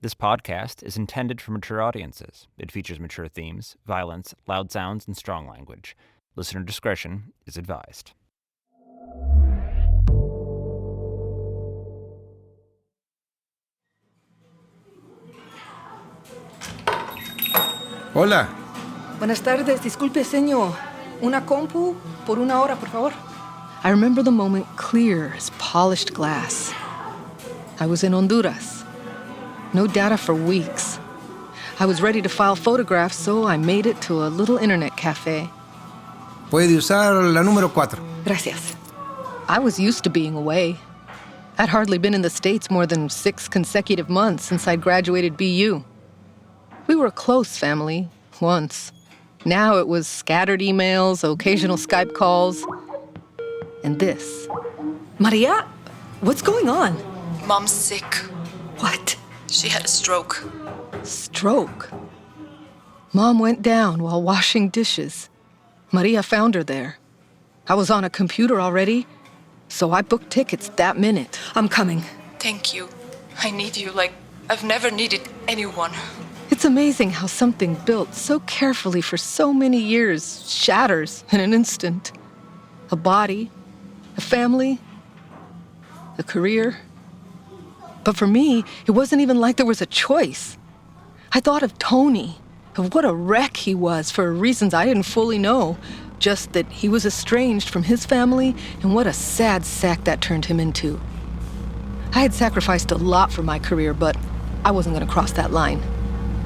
This podcast is intended for mature audiences. It features mature themes, violence, loud sounds, and strong language. Listener discretion is advised. Hola. Buenas tardes, disculpe, señor. Una compu por una hora, por favor. I remember the moment clear as polished glass. I was in Honduras. No data for weeks. I was ready to file photographs, so I made it to a little internet cafe. Puede usar la número 4. Gracias. I was used to being away. I'd hardly been in the States more than 6 consecutive months since I'd graduated BU. We were a close family, once. Now it was scattered emails, occasional Skype calls, and this. Maria, what's going on? Mom's sick. What? She had a stroke. Stroke. Mom went down while washing dishes. Maria found her there. I was on a computer already, so I booked tickets that minute. I'm coming. Thank you. I need you like I've never needed anyone. It's amazing how something built so carefully for so many years shatters in an instant. A body, a family, a career. But for me, it wasn't even like there was a choice. I thought of Tony, of what a wreck he was for reasons I didn't fully know, just that he was estranged from his family and what a sad sack that turned him into. I had sacrificed a lot for my career, but I wasn't going to cross that line.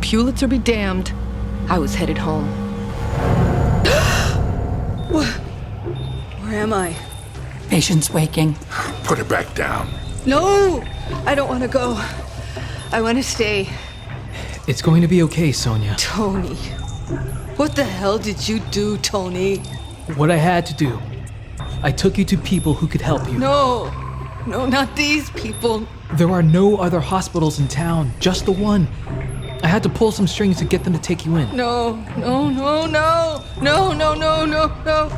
Pulitzer be damned, I was headed home. Where am I? Patient's waking. Put it back down. No! I don't want to go. I want to stay. It's going to be okay, Sonia. Tony. What the hell did you do, Tony? What I had to do. I took you to people who could help you. No, not these people. There are no other hospitals in town, just the one. I had to pull some strings to get them to take you in. No.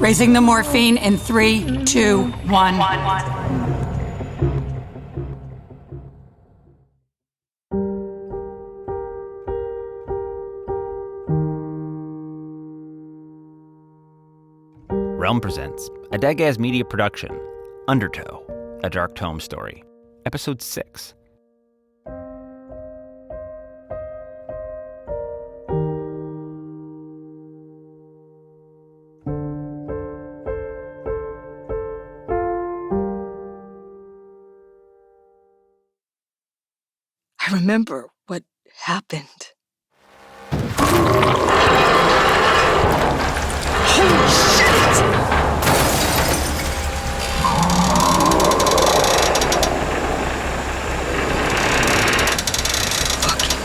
Raising the morphine in 3, 2, 1. Realm presents a Dagaz media production, Undertow, a dark Tome story, Episode 6. I remember what happened. Holy shit! Fucking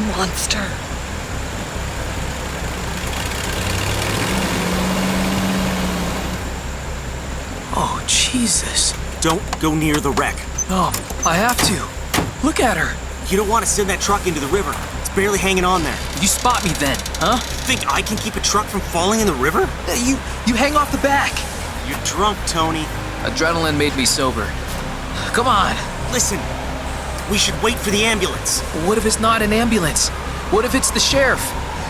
monster. Oh, Jesus. Don't go near the wreck. No, I have to. Look at her. You don't want to send that truck into the river. It's barely hanging on there. You spot me then, huh? Think I can keep a truck from falling in the river? You hang off the back. You're drunk, Tony. Adrenaline made me sober. Come on. Listen, we should wait for the ambulance. What if it's not an ambulance? What if it's the sheriff?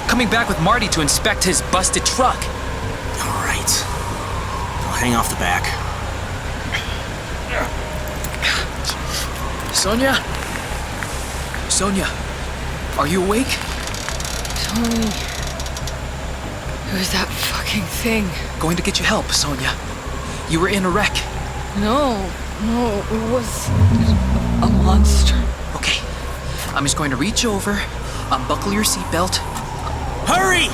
Coming back with Marty to inspect his busted truck. All right. I'll hang off the back. Sonia, are you awake? Tony. It was that fucking thing. Going to get you help, Sonia. You were in a wreck. No, it was a monster. Okay, I'm just going to reach over, unbuckle your seatbelt. Hurry!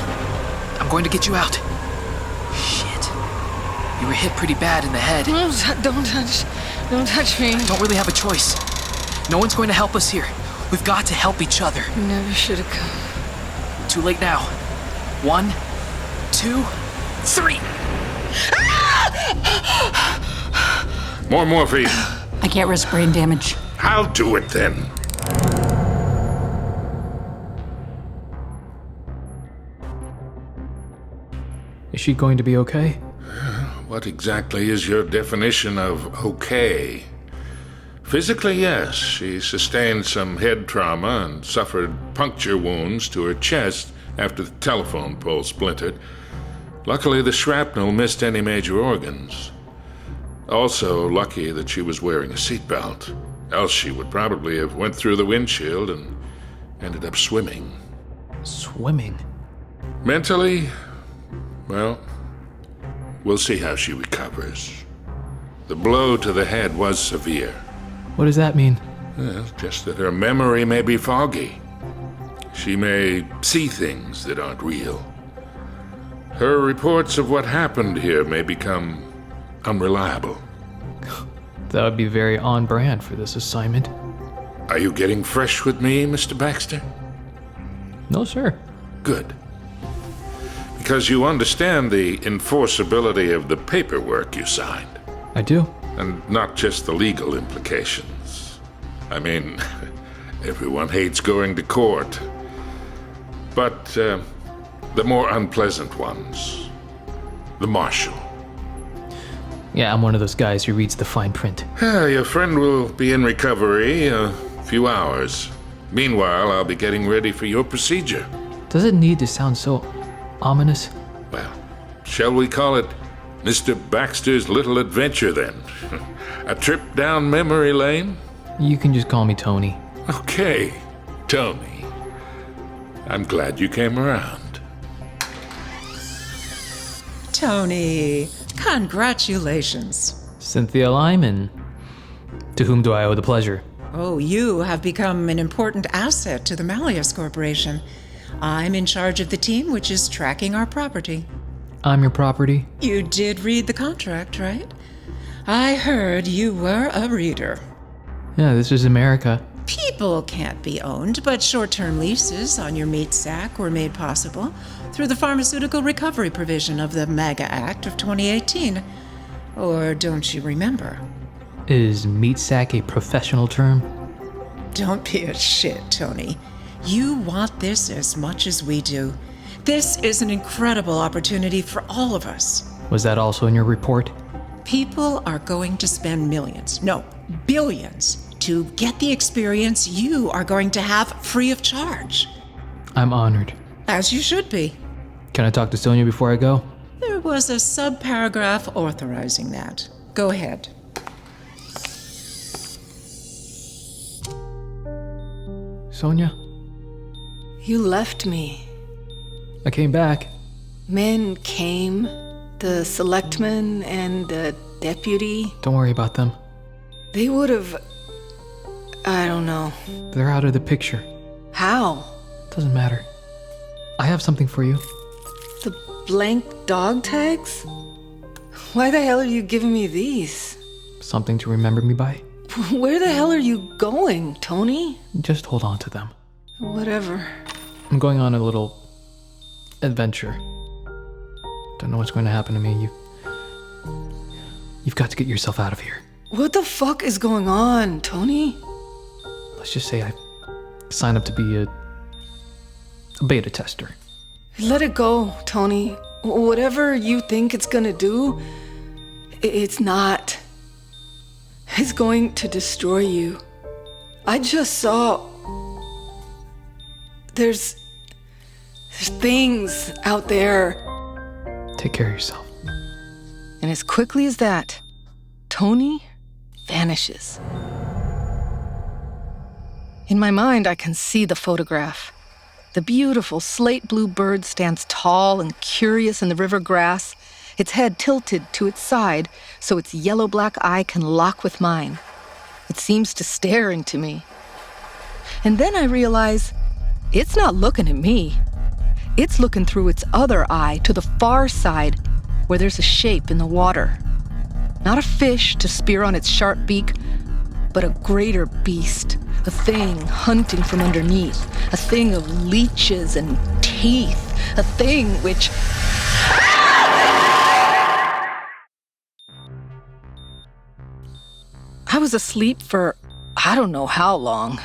I'm going to get you out. Shit. You were hit pretty bad in the head. Don't touch me. Don't really have a choice. No one's going to help us here. We've got to help each other. You never should have come. Too late now. 1, 2, 3. More morphine. I can't risk brain damage. I'll do it then. Is she going to be okay? What exactly is your definition of okay? Physically, yes. She sustained some head trauma and suffered puncture wounds to her chest after the telephone pole splintered. Luckily, the shrapnel missed any major organs. Also lucky that she was wearing a seatbelt, else she would probably have went through the windshield and ended up swimming. Swimming? Mentally, well, we'll see how she recovers. The blow to the head was severe. What does that mean? Well, just that her memory may be foggy. She may see things that aren't real. Her reports of what happened here may become unreliable. That would be very on brand for this assignment. Are you getting fresh with me, Mr. Baxter? No, sir. Good. Because you understand the enforceability of the paperwork you signed. I do. And not just the legal implications. I mean, everyone hates going to court. But the more unpleasant ones. The marshal. Yeah, I'm one of those guys who reads the fine print. Your friend will be in recovery a few hours. Meanwhile, I'll be getting ready for your procedure. Does it need to sound so ominous? Well, shall we call it Mr. Baxter's little adventure then? A trip down memory lane? You can just call me Tony. Okay, Tony. I'm glad you came around. Tony, congratulations. Cynthia Lyman. To whom do I owe the pleasure? Oh, you have become an important asset to the Malleus Corporation. I'm in charge of the team which is tracking our property. I'm your property? You did read the contract, right? I heard you were a reader. Yeah, this is America. People can't be owned, but short-term leases on your meat sack were made possible through the Pharmaceutical Recovery provision of the MAGA Act of 2018. Or don't you remember? Is meat sack a professional term? Don't be a shit, Tony. You want this as much as we do. This is an incredible opportunity for all of us. Was that also in your report? People are going to spend millions, no, billions, to get the experience you are going to have free of charge. I'm honored. As you should be. Can I talk to Sonia before I go? There was a sub-paragraph authorizing that. Go ahead. Sonia? You left me. I came back. Men came, the selectman and the deputy. Don't worry about them. They would have... I don't know. They're out of the picture. How? Doesn't matter. I have something for you. The blank dog tags? Why the hell are you giving me these? Something to remember me by? Where the hell are you going, Tony? Just hold on to them. Whatever. I'm going on a little adventure. Don't know what's going to happen to me. You've got to get yourself out of here. What the fuck is going on, Tony? Let's just say I signed up to be a beta tester. Let it go, Tony. Whatever you think it's gonna do, it's not. It's going to destroy you. I just saw... There's things out there. Take care of yourself. And as quickly as that, Tony vanishes. In my mind, I can see the photograph. The beautiful slate blue bird stands tall and curious in the river grass, its head tilted to its side so its yellow-black eye can lock with mine. It seems to stare into me. And then I realize it's not looking at me. It's looking through its other eye to the far side where there's a shape in the water. Not a fish to spear on its sharp beak, but a greater beast, a thing hunting from underneath, a thing of leeches and teeth, a thing which... I was asleep for I don't know how long.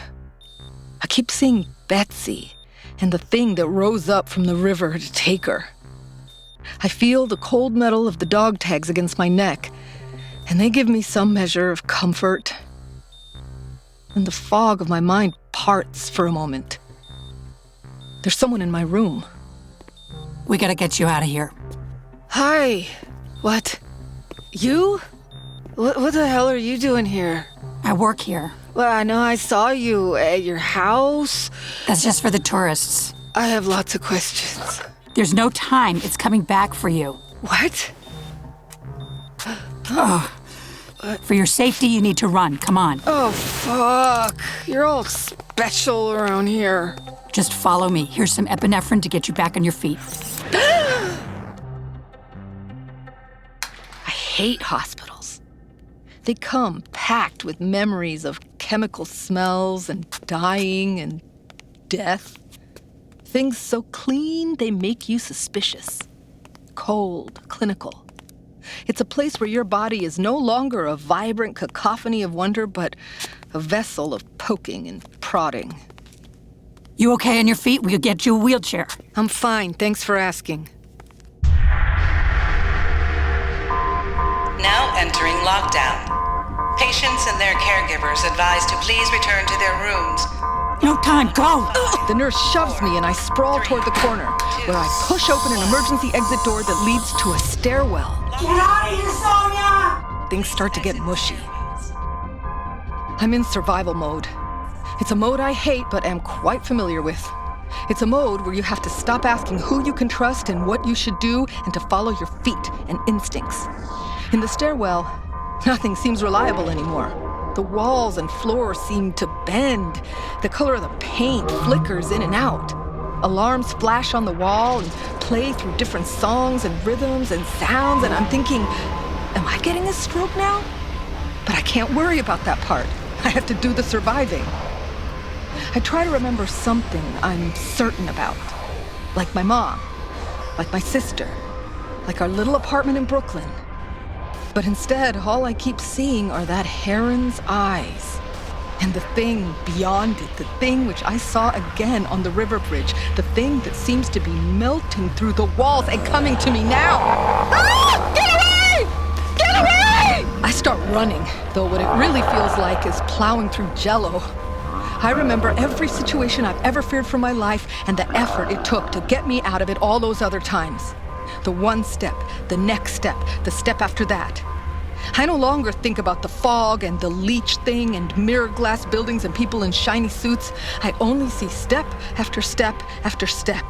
I keep seeing Betsy and the thing that rose up from the river to take her. I feel the cold metal of the dog tags against my neck, and they give me some measure of comfort. and the fog of my mind parts for a moment. There's someone in my room. We gotta get you out of here. Hi. What? You? What the hell are you doing here? I work here. Well, I know I saw you at your house. That's just for the tourists. I have lots of questions. There's no time. It's coming back for you. What? For your safety, you need to run. Come on. Oh, fuck. You're all special around here. Just follow me. Here's some epinephrine to get you back on your feet. I hate hospitals. They come packed with memories of chemical smells and dying and death. Things so clean, they make you suspicious. Cold, clinical. It's a place where your body is no longer a vibrant cacophony of wonder, but a vessel of poking and prodding. You okay on your feet? We'll get you a wheelchair. I'm fine, thanks for asking. Now entering lockdown. Patients and their caregivers advised to please return to their rooms. No time, go! The nurse shoves me and I sprawl toward the corner, where I push open an emergency exit door that leads to a stairwell. Get out of here, Sonia! Things start to get mushy. I'm in survival mode. It's a mode I hate but am quite familiar with. It's a mode where you have to stop asking who you can trust and what you should do and to follow your feet and instincts. In the stairwell, nothing seems reliable anymore. The walls and floor seem to bend. The color of the paint flickers in and out. Alarms flash on the wall and play through different songs and rhythms and sounds, and I'm thinking, am I getting a stroke now? But I can't worry about that part. I have to do the surviving. I try to remember something I'm certain about. Like my mom, like my sister, like our little apartment in Brooklyn. But instead, all I keep seeing are that heron's eyes. And the thing beyond it, the thing which I saw again on the river bridge, the thing that seems to be melting through the walls and coming to me now. Ah! Get away! Get away! I start running, though what it really feels like is plowing through jello. I remember every situation I've ever feared for my life and the effort it took to get me out of it all those other times. The one step, the next step, the step after that. I no longer think about the fog and the leech thing and mirror glass buildings and people in shiny suits. I only see step after step after step.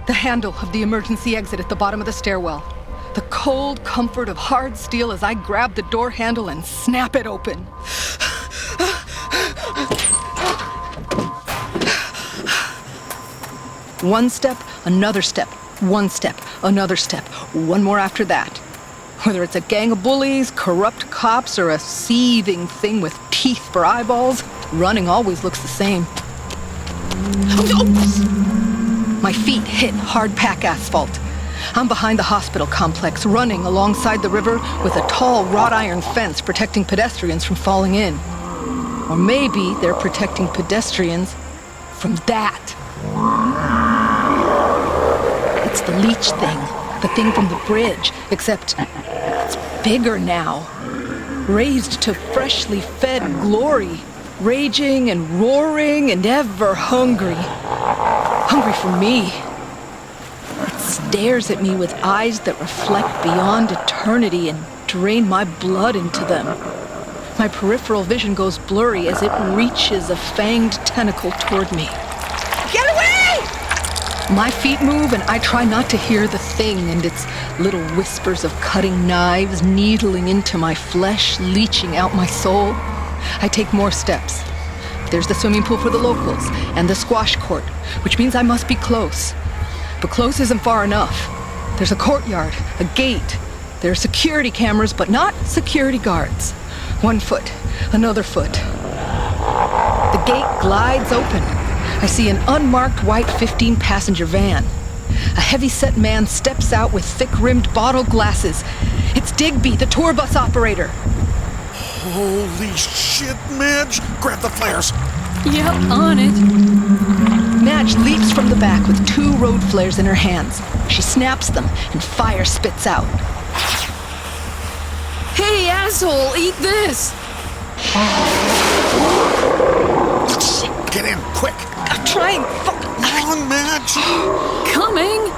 The handle of the emergency exit at the bottom of the stairwell. The cold comfort of hard steel as I grab the door handle and snap it open. One step, another step. One step, another step, one more after that. Whether it's a gang of bullies, corrupt cops, or a seething thing with teeth for eyeballs, running always looks the same. My feet hit hard-pack asphalt. I'm behind the hospital complex, running alongside the river with a tall wrought iron fence protecting pedestrians from falling in. Or maybe they're protecting pedestrians from that. It's the leech thing, the thing from the bridge, except it's bigger now. Raised to freshly fed glory, raging and roaring and ever hungry. Hungry for me. It stares at me with eyes that reflect beyond eternity and drain my blood into them. My peripheral vision goes blurry as it reaches a fanged tentacle toward me. Get away! My feet move and I try not to hear the thing and its little whispers of cutting knives needling into my flesh, leaching out my soul. I take more steps. There's the swimming pool for the locals and the squash court, which means I must be close. But close isn't far enough. There's a courtyard, a gate. There are security cameras, but not security guards. 1 foot, another foot. The gate glides open. I see an unmarked white 15-passenger van. A heavy-set man steps out with thick-rimmed bottle glasses. It's Digby, the tour bus operator. Holy shit, Madge! Grab the flares! Yep, on it. Madge leaps from the back with 2 road flares in her hands. She snaps them, and fire spits out. Hey, asshole, eat this! Shit. Get in, quick. I'm trying. Come on, Madge. Coming!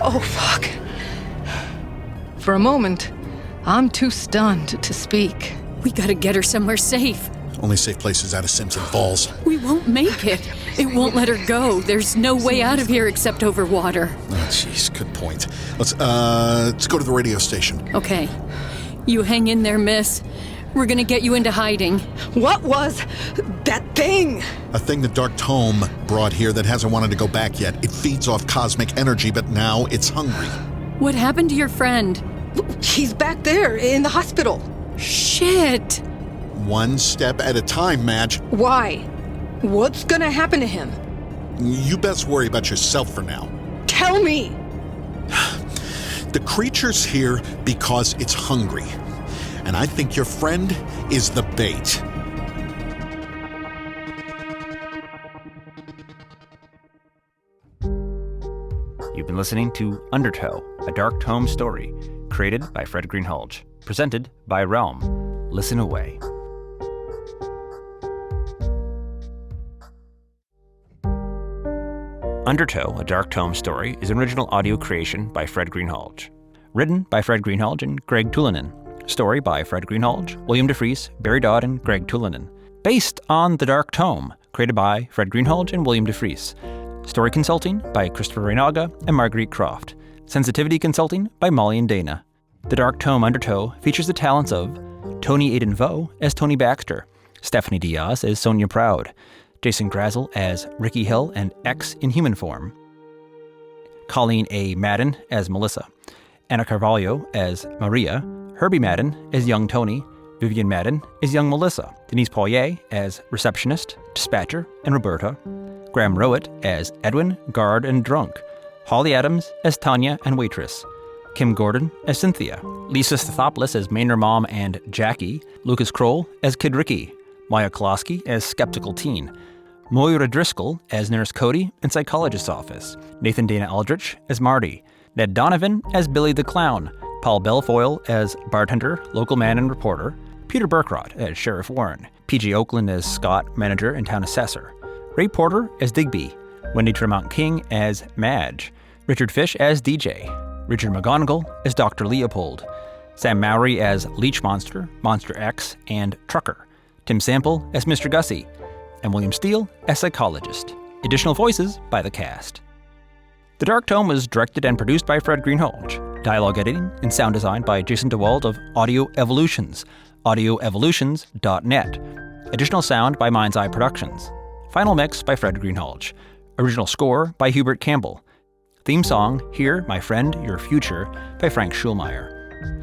Oh, fuck. For a moment, I'm too stunned to speak. We gotta get her somewhere safe. Only safe place is out of Simpson Falls. We won't make it. It won't let her go. There's no way out of here except over water. Oh, jeez, good point. Let's go to the radio station. Okay. You hang in there, miss. We're gonna get you into hiding. What was that thing? A thing the Dark Tome brought here that hasn't wanted to go back yet. It feeds off cosmic energy, but now it's hungry. What happened to your friend? He's back there in the hospital. Shit! One step at a time, Madge. Why? What's gonna happen to him? You best worry about yourself for now. Tell me! The creature's here because it's hungry. And I think your friend is the bait. You've been listening to Undertow, a Dark Tome story, created by Fred Greenhalgh, presented by Realm. Listen away. Undertow, a Dark Tome story, is an original audio creation by Fred Greenhalgh. Written by Fred Greenhalgh and Greg Tulinen. Story by Fred Greenhalgh, William DeFries, Barry Dodd, and Greg Tulinen. Based on The Dark Tome, created by Fred Greenhalgh and William DeFries. Story consulting by Christopher Reinaga and Marguerite Croft. Sensitivity consulting by Molly and Dana. The Dark Tome Undertow features the talents of Tony Aiden Vo as Tony Baxter, Stephanie Diaz as Sonia Proud, Jason Grazel as Ricky Hill and X in human form, Colleen A. Madden as Melissa, Anna Carvalho as Maria, Herbie Madden as young Tony, Vivian Madden as young Melissa, Denise Poirier as receptionist, dispatcher, and Roberta, Graham Rowett as Edwin, guard, and drunk, Holly Adams as Tanya and waitress, Kim Gordon as Cynthia, Lisa Stathopoulos as Maynard Mom and Jackie, Lucas Kroll as Kid Ricky, Maya Kolosky as skeptical teen, Moira Driscoll as Nurse Cody in Psychologist's Office, Nathan Dana Aldrich as Marty, Ned Donovan as Billy the Clown, Paul Belfoyle as bartender, local man and reporter, Peter Burkrot as Sheriff Warren, PJ Oakland as Scott, manager and town assessor, Ray Porter as Digby, Wendy Tremont King as Madge, Richard Fish as DJ, Richard McGonigal as Dr. Leopold, Sam Mowry as Leech Monster, Monster X, and Trucker, Tim Sample as Mr. Gussie, and William Steele as Psychologist. Additional voices by the cast. The Dark Tome was directed and produced by Fred Greenhalgh. Dialogue editing and sound design by Jason DeWald of Audio Evolutions, audioevolutions.net. Additional sound by Mind's Eye Productions. Final mix by Fred Greenhalgh. Original score by Hubert Campbell. Theme song, Here, My Friend, Your Future, by Frank Schulmeyer.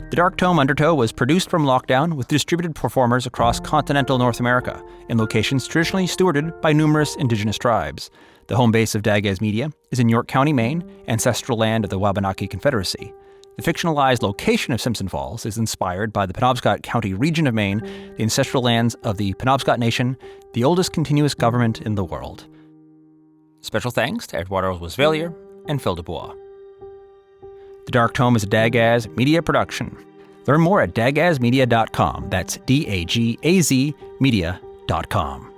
The Dark Tome Undertow was produced from lockdown with distributed performers across continental North America in locations traditionally stewarded by numerous indigenous tribes. The home base of Dagaz Media is in York County, Maine, ancestral land of the Wabanaki Confederacy. The fictionalized location of Simpson Falls is inspired by the Penobscot County region of Maine, the ancestral lands of the Penobscot Nation, the oldest continuous government in the world. Special thanks to Eduardo Westphalier and Phil Dubois. The Dark Tome is a Dagaz Media production. Learn more at dagazmedia.com. That's DAGAZ media.com.